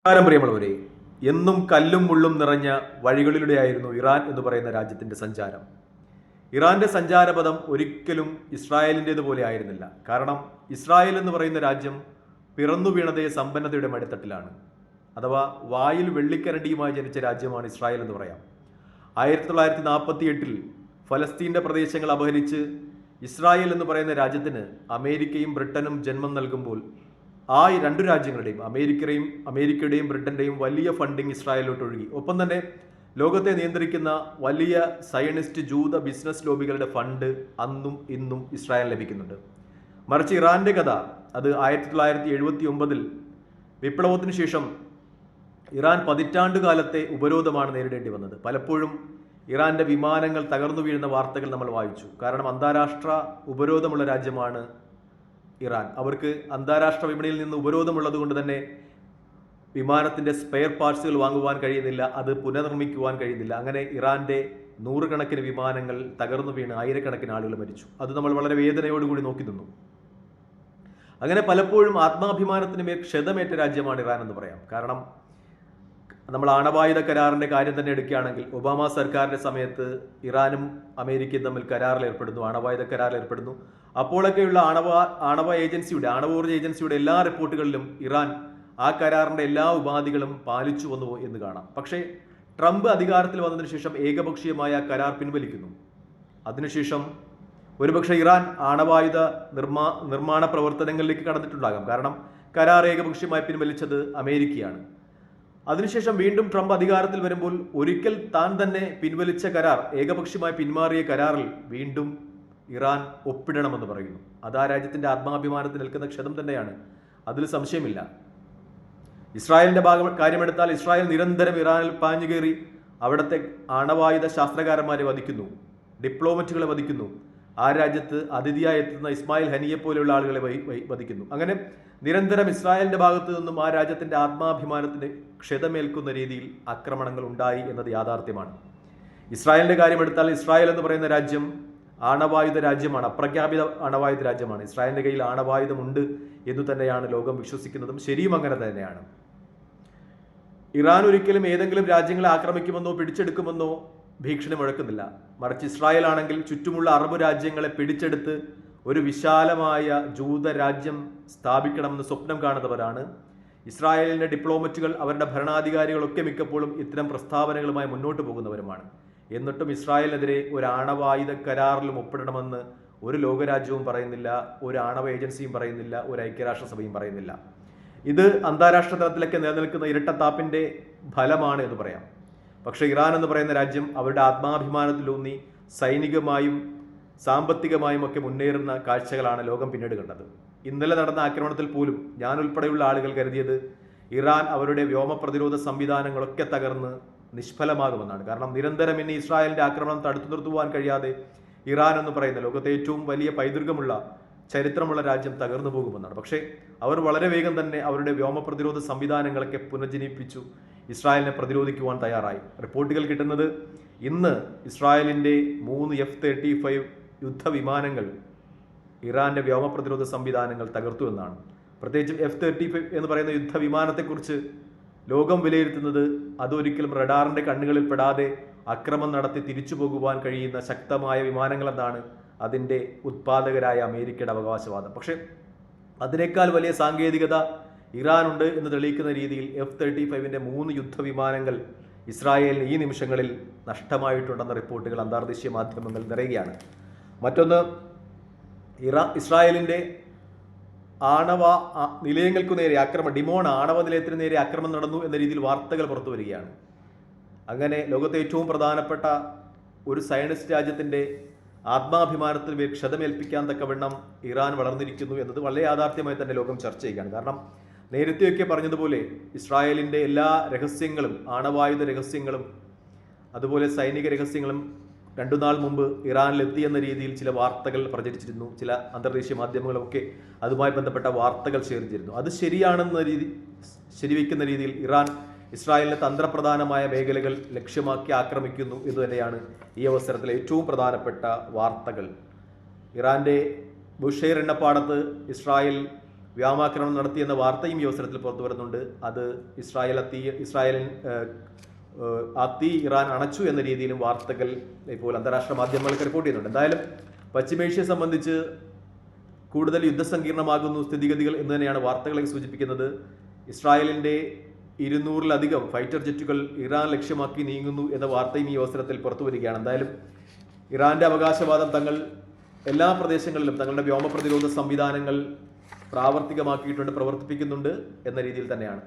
പ്രിയമുള്ളവരെ, എന്നും കല്ലും മുള്ളും നിറഞ്ഞ വഴികളിലൂടെയായിരുന്നു ഇറാൻ എന്ന് പറയുന്ന രാജ്യത്തിന്റെ സഞ്ചാരം. ഇറാന്റെ സഞ്ചാരപഥം ഒരിക്കലും ഇസ്രായേലിൻ്റെതുപോലെ ആയിരുന്നില്ല. കാരണം ഇസ്രായേൽ എന്ന് പറയുന്ന രാജ്യം പിറന്നു വീണതേ സമ്പന്നതയുടെ മടിത്തട്ടിലാണ്. അഥവാ വായിൽ വെള്ളിക്കരണ്ടിയുമായി ജനിച്ച രാജ്യമാണ് ഇസ്രായേൽ എന്ന് പറയാം. 1948 ഫലസ്തീൻ്റെ പ്രദേശങ്ങൾ അപഹരിച്ച് ഇസ്രായേൽ എന്ന് പറയുന്ന രാജ്യത്തിന് അമേരിക്കയും ബ്രിട്ടനും ജന്മം നൽകുമ്പോൾ ആ രണ്ടു രാജ്യങ്ങളുടെയും അമേരിക്കയുടെയും ബ്രിട്ടന്റെയും വലിയ ഫണ്ടിങ് ഇസ്രായേലിലോട്ട് ഒഴുകി. ഒപ്പം തന്നെ ലോകത്തെ നിയന്ത്രിക്കുന്ന വലിയ സയനിസ്റ്റ് ജൂത ബിസിനസ് ലോബികളുടെ ഫണ്ട് അന്നും ഇന്നും ഇസ്രായേൽ ലഭിക്കുന്നുണ്ട്. മറിച്ച് ഇറാന്റെ കഥ അത് 1979 വിപ്ലവത്തിന് ശേഷം ഇറാൻ പതിറ്റാണ്ടുകാലത്തെ ഉപരോധമാണ് നേരിടേണ്ടി വന്നത്. പലപ്പോഴും ഇറാന്റെ വിമാനങ്ങൾ തകർന്നു വീഴുന്ന വാർത്തകൾ നമ്മൾ വായിച്ചു. കാരണം അന്താരാഷ്ട്ര ഉപരോധമുള്ള രാജ്യമാണ് ഇറാൻ. അവർക്ക് അന്താരാഷ്ട്ര വിപണിയിൽ നിന്ന് ഉപരോധമുള്ളത് കൊണ്ട് തന്നെ വിമാനത്തിൻ്റെ സ്പെയർ പാർട്സുകൾ വാങ്ങുവാൻ കഴിയുന്നില്ല, അത് പുനർനിർമ്മിക്കുവാൻ കഴിയുന്നില്ല. അങ്ങനെ ഇറാന്റെ നൂറുകണക്കിന് വിമാനങ്ങൾ തകർന്നു വീണ് ആയിരക്കണക്കിന് ആളുകൾ മരിച്ചു. അത് നമ്മൾ വളരെ വേദനയോടുകൂടി നോക്കി നിന്നു. അങ്ങനെ പലപ്പോഴും ആത്മാഭിമാനത്തിന് മേൽ ക്ഷതമേറ്റ രാജ്യമാണ് ഇറാൻ എന്ന് പറയാം. കാരണം നമ്മൾ ആണവായുധ കരാറിൻ്റെ കാര്യം തന്നെ എടുക്കുകയാണെങ്കിൽ ഒബാമ സർക്കാരിൻ്റെ സമയത്ത് ഇറാനും അമേരിക്കയും തമ്മിൽ കരാറിൽ ഏർപ്പെടുന്നു, ആണവായുധ കരാറിൽ ഏർപ്പെടുന്നു. അപ്പോഴൊക്കെയുള്ള ആണവോർജ്ജ ഏജൻസിയുടെ എല്ലാ റിപ്പോർട്ടുകളിലും ഇറാൻ ആ കരാറിൻ്റെ എല്ലാ ഉപാധികളും പാലിച്ചു വന്നു എന്ന് കാണാം. പക്ഷേ ട്രംപ് അധികാരത്തിൽ വന്നതിന് ശേഷം ഏകപക്ഷീയമായ കരാർ പിൻവലിക്കുന്നു. അതിനുശേഷം ഒരുപക്ഷെ ഇറാൻ ആണവായുധ നിർമ്മാണ പ്രവർത്തനങ്ങളിലേക്ക് കടന്നിട്ടുണ്ടാകാം. കാരണം കരാർ ഏകപക്ഷീയമായി പിൻവലിച്ചത് അമേരിക്കയാണ്. അതിനുശേഷം വീണ്ടും ട്രംപ് അധികാരത്തിൽ വരുമ്പോൾ ഒരിക്കൽ താൻ തന്നെ പിൻവലിച്ച കരാർ, ഏകപക്ഷീയമായി പിന്മാറിയ കരാറിൽ വീണ്ടും ഇറാൻ ഒപ്പിടണമെന്ന് പറയുന്നു. അത് ആ രാജ്യത്തിന്റെ ആത്മാഭിമാനത്തിൽ നിൽക്കുന്ന ക്ഷതം തന്നെയാണ്, അതിൽ സംശയമില്ല. ഇസ്രായേലിന്റെ കാര്യമെടുത്താൽ ഇസ്രായേൽ നിരന്തരം ഇറാനിൽ പാഞ്ഞുകയറി അവിടുത്തെ ആണവായുധ ശാസ്ത്രകാരന്മാരെ വധിക്കുന്നു, ഡിപ്ലോമറ്റുകളെ വധിക്കുന്നു, ആ രാജ്യത്ത് അതിഥിയായി എത്തുന്ന ഇസ്മായിൽ ഹനിയെ പോലെയുള്ള ആളുകളെ വധിക്കുന്നു. അങ്ങനെ നിരന്തരം ഇസ്രായേലിന്റെ ഭാഗത്തു നിന്നും ആ രാജ്യത്തിന്റെ ആത്മാഭിമാനത്തിന് ക്ഷതമേൽക്കുന്ന രീതിയിൽ ആക്രമണങ്ങൾ ഉണ്ടായി എന്നത് യാഥാർത്ഥ്യമാണ്. ഇസ്രായേലിന്റെ കാര്യമെടുത്താൽ ഇസ്രായേൽ എന്ന് പറയുന്ന രാജ്യം ആണവായുധ രാജ്യമാണ്, അപ്രഖ്യാപിത ആണവായുധ രാജ്യമാണ്. ഇസ്രായേലിന്റെ കയ്യിൽ ആണവായുധമുണ്ട് എന്ന് തന്നെയാണ് ലോകം വിശ്വസിക്കുന്നതും ശരിയും അങ്ങനെ തന്നെയാണ്. ഇറാൻ ഒരിക്കലും ഏതെങ്കിലും രാജ്യങ്ങളെ ആക്രമിക്കുമെന്നോ പിടിച്ചെടുക്കുമെന്നോ ഭീഷണി മുഴക്കുന്നില്ല. മറിച്ച് ഇസ്രായേൽ ആണെങ്കിൽ ചുറ്റുമുള്ള അറബ് രാജ്യങ്ങളെ പിടിച്ചെടുത്ത് ഒരു വിശാലമായ ജൂത രാജ്യം സ്ഥാപിക്കണമെന്ന് സ്വപ്നം കാണുന്നവരാണ്. ഇസ്രായേലിന്റെ ഡിപ്ലോമറ്റുകൾ, അവരുടെ ഭരണാധികാരികളൊക്കെ മിക്കപ്പോഴും ഇത്തരം പ്രസ്താവനകളുമായി മുന്നോട്ട് പോകുന്നവരുമാണ്. എന്നിട്ടും ഇസ്രായേലിനെതിരെ ഒരു ആണവായുധ കരാറിലും ഒപ്പിടണമെന്ന് ഒരു ലോകരാജ്യവും പറയുന്നില്ല, ഒരു ആണവ ഏജൻസിയും പറയുന്നില്ല, ഒരു ഐക്യരാഷ്ട്രസഭയും പറയുന്നില്ല. ഇത് അന്താരാഷ്ട്ര തലത്തിലൊക്കെ നിലനിൽക്കുന്ന ഇരട്ടത്താപ്പിന്റെ ഫലമാണ് എന്ന് പറയാം. പക്ഷേ ഇറാൻ എന്ന് പറയുന്ന രാജ്യം അവരുടെ ആത്മാഭിമാനത്തിലൂന്നി സൈനികമായും സാമ്പത്തികമായും ഒക്കെ മുന്നേറുന്ന കാഴ്ചകളാണ് ലോകം പിന്നീട് കണ്ടത്. ഇന്നലെ നടന്ന ആക്രമണത്തിൽ പോലും ഞാൻ ഉൾപ്പെടെയുള്ള ആളുകൾ കരുതിയത് ഇറാൻ അവരുടെ വ്യോമ പ്രതിരോധ സംവിധാനങ്ങളൊക്കെ തകർന്ന് നിഷ്ഫലമാകുമെന്നാണ്. കാരണം നിരന്തരം ഇനി ഇസ്രായേലിന്റെ ആക്രമണം തടുത്തു നിർത്തുവാൻ കഴിയാതെ ഇറാൻ എന്ന് പറയുന്ന ലോകത്തെ ഏറ്റവും വലിയ പൈതൃകമുള്ള ചരിത്രമുള്ള രാജ്യം തകർന്നു പോകുമെന്നാണ്. പക്ഷേ അവർ വളരെ വേഗം തന്നെ അവരുടെ വ്യോമ പ്രതിരോധ സംവിധാനങ്ങളൊക്കെ പുനർജനിപ്പിച്ചു ഇസ്രായേലിനെ പ്രതിരോധിക്കുവാൻ തയ്യാറായി. റിപ്പോർട്ടുകൾ കിട്ടുന്നത് ഇന്ന് ഇസ്രായേലിന്റെ 3 F-35 യുദ്ധവിമാനങ്ങൾ ഇറാന്റെ വ്യോമ പ്രതിരോധ സംവിധാനങ്ങൾ തകർത്തു എന്നാണ്. പ്രത്യേകിച്ചും F-35 എന്ന് പറയുന്ന യുദ്ധവിമാനത്തെക്കുറിച്ച് ലോകം വിലയിരുത്തുന്നത് അതൊരിക്കലും റഡാറിന്റെ കണ്ണുകളിൽ പെടാതെ അക്രമം നടത്തി തിരിച്ചു പോകുവാൻ കഴിയുന്ന ശക്തമായ വിമാനങ്ങളെന്നാണ് അതിൻ്റെ ഉത്പാദകരായ അമേരിക്കയുടെ അവകാശവാദം. പക്ഷേ അതിനേക്കാൾ വലിയ സാങ്കേതികത ഇറാനുണ്ട് എന്ന് തെളിയിക്കുന്ന രീതിയിൽ F-35ന്റെ 3 യുദ്ധവിമാനങ്ങൾ ഇസ്രായേലിന് ഈ നിമിഷങ്ങളിൽ നഷ്ടമായിട്ടുണ്ടെന്ന റിപ്പോർട്ടുകൾ അന്തർദേശീയ മാധ്യമങ്ങൾ നിറയുകയാണ്. മറ്റൊന്ന്, ഇസ്രായേലിന്റെ ആണവ നിലയങ്ങൾക്കു നേരെ ഡിമോൺ ആണവ നിലയത്തിന് നേരെ ആക്രമണം നടന്നു എന്ന രീതിയിൽ വാർത്തകൾ പുറത്തു വരികയാണ്. അങ്ങനെ ലോകത്തെ ഏറ്റവും പ്രധാനപ്പെട്ട ഒരു സയനിസ്റ്റ് രാജ്യത്തിന്റെ ആത്മാഭിമാനത്തിൽ ക്ഷതമേൽപ്പിക്കാൻ തക്കവണ്ണം ഇറാൻ വളർന്നിരിക്കുന്നു എന്നത് വളരെ യാഥാർത്ഥ്യമായി തന്നെ ലോകം ചർച്ച ചെയ്യുകയാണ്. കാരണം നേരത്തെയൊക്കെ പറഞ്ഞതുപോലെ ഇസ്രായേലിന്റെ എല്ലാ രഹസ്യങ്ങളും, ആണവായുധ രഹസ്യങ്ങളും അതുപോലെ സൈനിക രഹസ്യങ്ങളും 2 നാൾ മുമ്പ് ഇറാനിലെത്തി എന്ന രീതിയിൽ ചില വാർത്തകൾ പ്രചരിച്ചിരുന്നു. ചില അന്തർദേശീയ മാധ്യമങ്ങളൊക്കെ അതുമായി ബന്ധപ്പെട്ട വാർത്തകൾ ഷെയർ ചെയ്തിരുന്നു. അത് ശരിവയ്ക്കുന്ന രീതിയിൽ ഇറാൻ ഇസ്രായേലിലെ തന്ത്രപ്രധാനമായ മേഖലകൾ ലക്ഷ്യമാക്കി ആക്രമിക്കുന്നു എന്ന് തന്നെയാണ് ഈ അവസരത്തിൽ ഏറ്റവും പ്രധാനപ്പെട്ട വാർത്തകൾ. ഇറാന്റെ ബുഷൈർ എണ്ണപ്പാടത്ത് ഇസ്രായേൽ വ്യോമാക്രമണം നടത്തിയെന്ന വാർത്തയും ഈ അവസരത്തിൽ പുറത്തു വരുന്നുണ്ട്. അത് ഇസ്രായേലിൻ ആ തീ ഇറാൻ അണച്ചു എന്ന രീതിയിലും വാർത്തകൾ ഇപ്പോൾ അന്താരാഷ്ട്ര മാധ്യമങ്ങൾക്ക് റിപ്പോർട്ട് ചെയ്യുന്നുണ്ട്. എന്തായാലും പശ്ചിമേഷ്യയെ സംബന്ധിച്ച് കൂടുതൽ യുദ്ധസങ്കീർണമാകുന്നു സ്ഥിതിഗതികൾ എന്ന് തന്നെയാണ് വാർത്തകളെ സൂചിപ്പിക്കുന്നത്. ഇസ്രായേലിൻ്റെ 200-ലധികം ഫൈറ്റർ ജെറ്റുകൾ ഇറാൻ ലക്ഷ്യമാക്കി നീങ്ങുന്നു എന്ന വാർത്തയും ഈ അവസരത്തിൽ പുറത്തു വരികയാണ്. എന്തായാലും ഇറാന്റെ അവകാശവാദം തങ്ങൾ എല്ലാ പ്രദേശങ്ങളിലും തങ്ങളുടെ വ്യോമ പ്രതിരോധ സംവിധാനങ്ങൾ പ്രാവർത്തികമാക്കിയിട്ടുണ്ട്, പ്രവർത്തിപ്പിക്കുന്നുണ്ട് എന്ന രീതിയിൽ തന്നെയാണ്.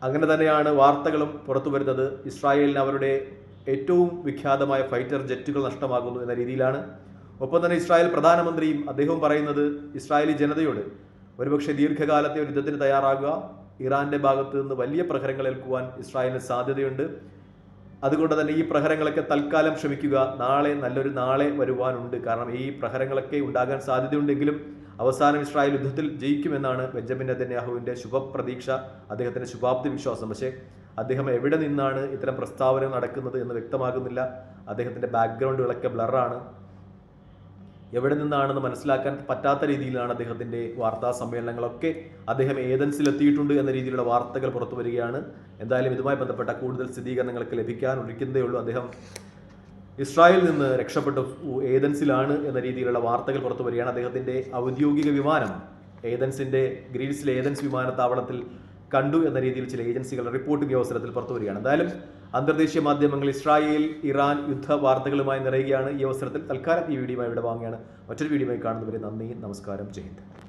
അങ്ങനെ തന്നെയാണ് വാർത്തകളും പുറത്തു വരുന്നത്. ഇസ്രായേലിന് അവരുടെ ഏറ്റവും വിഖ്യാതമായ ഫൈറ്റർ ജെറ്റുകൾ നഷ്ടമാകുന്നു എന്ന രീതിയിലാണ്. ഒപ്പം തന്നെ ഇസ്രായേൽ പ്രധാനമന്ത്രിയും അദ്ദേഹവും പറയുന്നത് ഇസ്രായേലി ജനതയോട് ഒരുപക്ഷെ ദീർഘകാലത്തെ ഒരു യുദ്ധത്തിന് തയ്യാറാകുക, ഇറാന്റെ ഭാഗത്ത് നിന്ന് വലിയ പ്രഹരങ്ങൾ ഏൽക്കുവാൻ ഇസ്രായേലിന് സാധ്യതയുണ്ട്, അതുകൊണ്ട് തന്നെ ഈ പ്രഹരങ്ങളൊക്കെ തൽക്കാലം ക്ഷമിക്കുക, നല്ലൊരു നാളെ വരുവാനുണ്ട്. കാരണം ഈ പ്രഹരങ്ങളൊക്കെ ഉണ്ടാകാൻ സാധ്യതയുണ്ടെങ്കിലും അവസാനം ഇസ്രായേൽ യുദ്ധത്തിൽ ജയിക്കുമെന്നാണ് ബെഞ്ചമിൻ നെതന്യാഹുവിൻ്റെ ശുഭപ്രതീക്ഷ, അദ്ദേഹത്തിൻ്റെ ശുഭാപ്തി വിശ്വാസം. പക്ഷേ അദ്ദേഹം എവിടെ നിന്നാണ് ഇത്തരം പ്രസ്താവന നടക്കുന്നത് എന്ന് വ്യക്തമാകുന്നില്ല. അദ്ദേഹത്തിൻ്റെ ബാക്ക്ഗ്രൗണ്ടുകളൊക്കെ ബ്ലറാണ്. എവിടെ നിന്നാണെന്ന് മനസ്സിലാക്കാൻ പറ്റാത്ത രീതിയിലാണ് അദ്ദേഹത്തിൻ്റെ വാർത്താ സമ്മേളനങ്ങളൊക്കെ. അദ്ദേഹം ഏതൻസിലെത്തിയിട്ടുണ്ട് എന്ന രീതിയിലുള്ള വാർത്തകൾ പുറത്തു വരികയാണ്. എന്തായാലും ഇതുമായി ബന്ധപ്പെട്ട കൂടുതൽ സ്ഥിരീകരണങ്ങൾക്ക് ലഭിക്കാനിരിക്കുന്നതേ ഉള്ളൂ. അദ്ദേഹം ഇസ്രായേലിൽ നിന്ന് രക്ഷപ്പെട്ടു ഏതൻസിലാണ് എന്ന രീതിയിലുള്ള വാർത്തകൾ പുറത്തു വരികയാണ്. അദ്ദേഹത്തിൻ്റെ ഔദ്യോഗിക വിമാനം ഗ്രീസിലെ ഏതൻസ് വിമാനത്താവളത്തിൽ കണ്ടു എന്ന രീതിയിൽ ചില ഏജൻസികളുടെ റിപ്പോർട്ടിംഗ് അവസരത്തിൽ പുറത്തു വരികയാണ്. എന്തായാലും അന്തർദേശീയ മാധ്യമങ്ങൾ ഇസ്രായേൽ ഇറാൻ യുദ്ധ വാർത്തകളുമായി നിറയുകയാണ്. ഈ അവസരത്തിൽ തൽക്കാലം ഈ വീഡിയോയുമായി ഇവിടെ വാങ്ങുകയാണ്. മറ്റൊരു വീഡിയോയുമായി കാണുന്നവരെ നന്ദി, നമസ്കാരം, ജയ് ഹിന്ദ്.